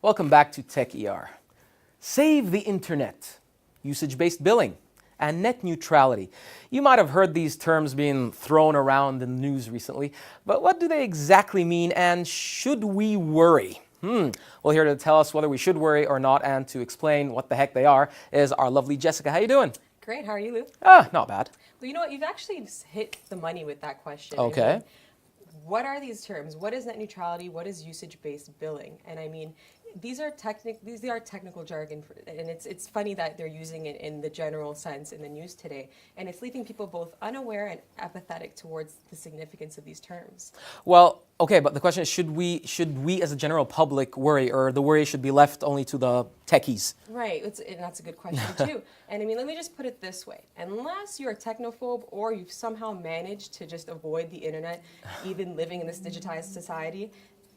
Welcome back to Tech ER. Save the internet, usage-based billing, and net neutrality. You might have heard these terms being thrown around in the news recently, but what do they exactly mean, and should we worry? Well, here to tell us whether we should worry or not and to explain what the heck they are is our lovely Jessica. How you doing? Great. How are you, Lou? Not bad. Well, you know what? You've actually hit the money with that question. Okay. I mean, what are these terms? What is net neutrality? What is usage-based billing? And I mean, these are technical jargon, and it's funny that they're using it in the general sense in the news today, and it's leaving people both unaware and apathetic towards the significance of these terms. Well, okay, but the question is, should we as a general public worry, or the worry should be left only to the techies? Right, and that's a good question too. And I mean, let me just put it this way. Unless you're a technophobe or you've somehow managed to just avoid the internet, even living in this digitized society,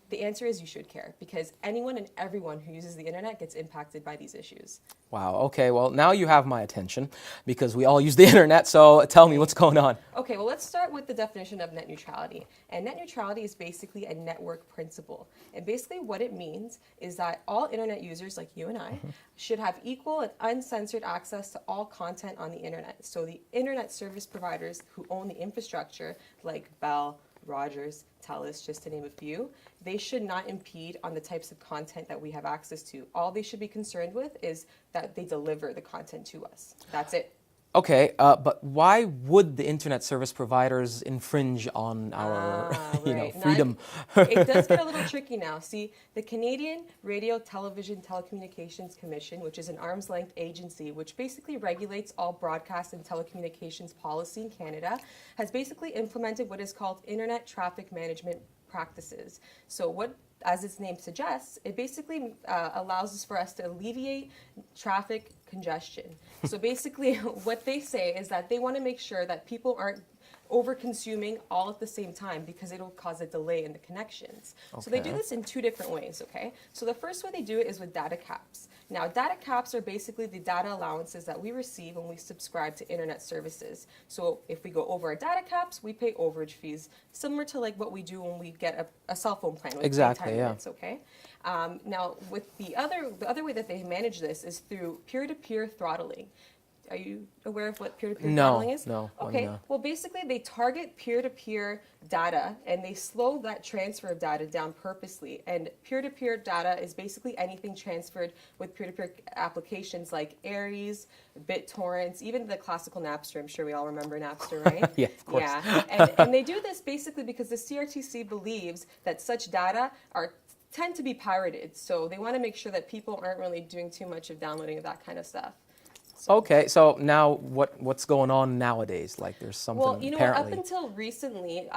the answer is you should care, because anyone and everyone who uses the internet gets impacted by these issues. Wow, okay, well, now you have my attention, because we all use the internet, so tell me what's going on. Okay, well, let's start with the definition of net neutrality. And net neutrality is basically a network principle. And basically what it means is that all internet users, like you and I, should have equal and uncensored access to all content on the internet. So the internet service providers who own the infrastructure, like Bell, Rogers, TELUS, just to name a few, they should not impede on the types of content that we have access to. All they should be concerned with is that they deliver the content to us. That's it. Okay, but why would the internet service providers infringe on our freedom? It does get a little tricky now. See, the Canadian Radio, Television, Telecommunications Commission, which is an arm's length agency which basically regulates all broadcast and telecommunications policy in Canada, has basically implemented what is called internet traffic management practices. So what, as its name suggests, it basically allows us for us to alleviate traffic congestion. So basically what they say is that they want to make sure that people aren't over-consuming all at the same time, because it'll cause a delay in the connections. Okay. So they do this in two different ways, okay? So the first way they do it is with data caps. Now, data caps are basically the data allowances that we receive when we subscribe to internet services. So if we go over our data caps, we pay overage fees, similar to like what we do when we get a cell phone plan with exactly, 10 minutes, okay? Now, with the other way that they manage this is through peer-to-peer throttling. Are you aware of what peer-to-peer throttling is? No. Okay. Well, basically, they target peer-to-peer data, and they slow that transfer of data down purposely. And peer-to-peer data is basically anything transferred with peer-to-peer applications like Aries, BitTorrents, even the classical Napster. I'm sure we all remember Napster, right? Yeah, of course. Yeah. And they do this basically because the CRTC believes that such data tend to be pirated. So they want to make sure that people aren't really doing too much of downloading of that kind of stuff. Okay, so now what's going on nowadays? Like there's something Well, you know, apparently. up until recently,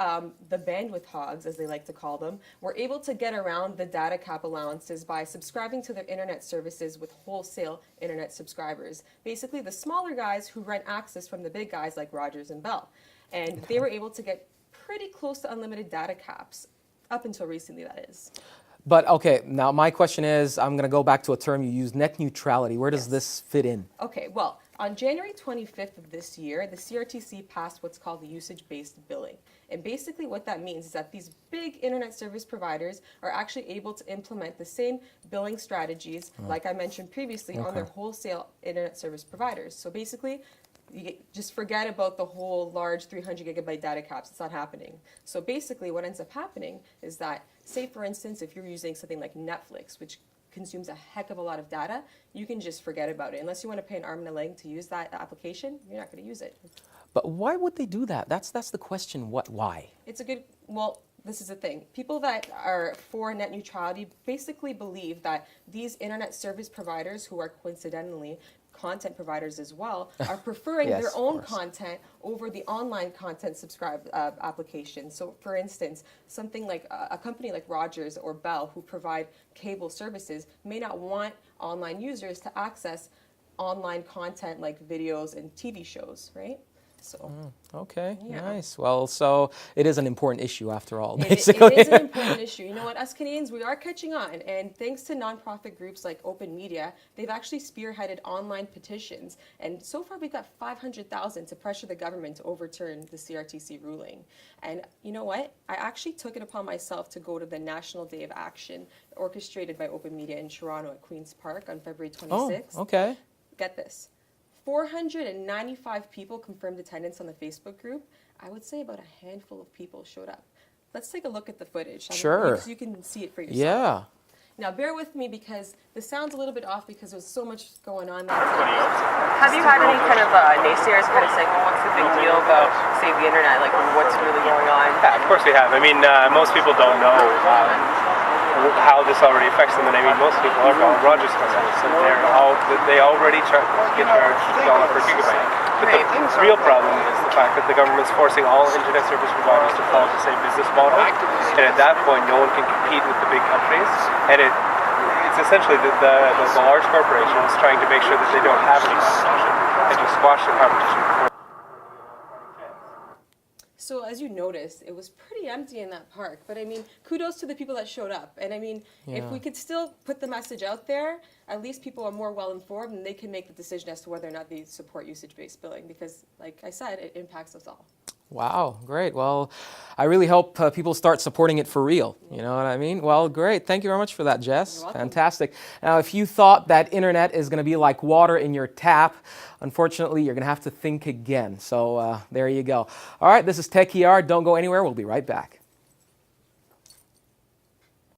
the bandwidth hogs, as they like to call them, were able to get around the data cap allowances by subscribing to their internet services with wholesale internet subscribers. Basically, the smaller guys who rent access from the big guys like Rogers and Bell. And they were able to get pretty close to unlimited data caps, up until recently, that is. But okay, now my question is, I'm going to go back to a term you used, net neutrality. Where does this fit in? Okay, well, on January 25th of this year, the CRTC passed what's called the usage-based billing. And basically what that means is that these big internet service providers are actually able to implement the same billing strategies, like I mentioned previously, on their wholesale internet service providers. So basically, you just forget about the whole large 300 gigabyte data caps. It's not happening. So basically what ends up happening is that, say for instance, if you're using something like Netflix, which consumes a heck of a lot of data, you can just forget about it. Unless you want to pay an arm and a leg to use that application, you're not going to use it. But why would they do that? That's the question. Why? Well, this is the thing. People that are for net neutrality basically believe that these internet service providers, who are coincidentally content providers as well, are preferring yes, their own content over the online content applications. So for instance, something like a company like Rogers or Bell, who provide cable services, may not want online users to access online content like videos and TV shows, right? So. Okay, Yeah. nice. Well, so it is an important issue after all, It basically. is an important issue. You know what? Us Canadians, we are catching on. And thanks to nonprofit groups like Open Media, they've actually spearheaded online petitions. And so far, we've got 500,000 to pressure the government to overturn the CRTC ruling. And you know what? I actually took it upon myself to go to the National Day of Action, orchestrated by Open Media in Toronto at Queen's Park on February 26th. Oh, okay. Get this. 495 people confirmed attendance on the Facebook group. I would say about a handful of people showed up. Let's take a look at the footage. Sure. So you can see it for yourself. Yeah. Now, bear with me because the sound's a little bit off because there's so much going on that day. Have you had any kind of naysayers kind of saying, well, what's the big deal about Save the Internet? Like, what's really going on? Yeah, of course we have. I mean, most people don't know how this already affects them, and I mean, most people are Rogers customers, and they already get charged $1 per gigabyte. But the real problem is the fact that the government's forcing all internet service providers to follow the same business model, and at that point, no one can compete with the big companies, and it's essentially the large corporations trying to make sure that they don't have any competition and to squash the competition before. So as you noticed, it was pretty empty in that park. But I mean, kudos to the people that showed up. And I mean, if we could still put the message out there, at least people are more well informed and they can make the decision as to whether or not they support usage-based billing. Because like I said, it impacts us all. Wow, great. Well, I really hope people start supporting it for real. You know what I mean? Well, great. Thank you very much for that, Jess. You're welcome. Fantastic. Now, if you thought that internet is going to be like water in your tap, unfortunately, you're going to have to think again. So there you go. All right, this is Tech ER. Don't go anywhere. We'll be right back.